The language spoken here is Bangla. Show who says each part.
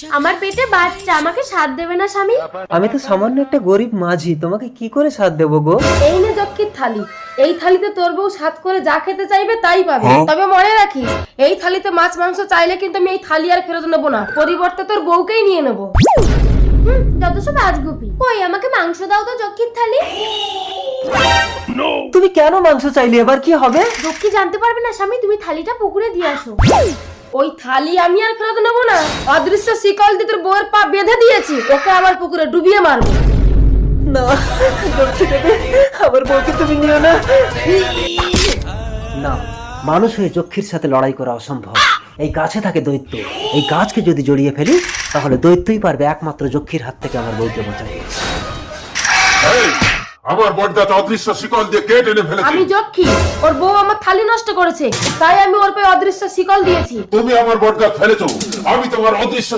Speaker 1: আমার পেটে বাচ্চা, আমাকে সাথ দেবে না স্বামী?
Speaker 2: আমি তো সামান্য একটা গরিব মাঝি, তোমাকে কি করে সাথ দেবো গো?
Speaker 1: এই নে যক্ষীর থালি, এই থালিতে তোর বউ সাথ করে যা খেতে চাইবে তাই পাবে। তবে মনে রাখিস, এই থালিতে মাছ মাংস চাইলে কিন্তু আমি এই থালি আর ফেরত নেবো না, পরিবর্তে তোর বউকেই নিয়ে নেবো। যত সব আজগুবি। কই আমাকে মাংস দাও তো যক্ষীর থালি।
Speaker 2: তুমি কেন মাংস চাইলে, এবার কি হবে?
Speaker 1: যক্ষী জানতে পারবে না স্বামী, তুমি থালিটা পুকুরে দিয়ে আসো। ওই থালি আমি আর ফেরত নেবো না, অদৃশ্য শিকল দিয়ে তোর বউয়ের পা বেঁধে দিয়েছি, ওকে আমার পুকুরে ডুবিয়ে মারবো।
Speaker 2: না লক্ষ্মী দেবী, আমার বউকে তুমি নিও না। না, মানুষ হয়ে যক্ষীর সাথে লড়াই করা অসম্ভব। এই গাছে থাকে দৈত্য, এই গাছকে যদি জড়িয়ে ফেলি তাহলে দৈত্যই পারবে একমাত্র যক্ষীর হাত থেকে আমার বউকে বাঁচাতে।
Speaker 3: আমার বড়দাটা অদৃশ্য শিকল দিয়ে কে টেনে ফেলেছে?
Speaker 1: আমি যক্ষী, ওর বউ আমার থালি নষ্ট করেছে, তাই আমি ওর পায়ে অদৃশ্য শিকল দিয়েছি।
Speaker 3: তুমি আমার বড়দা ফেলেছো, আমি তোমার অদৃশ্য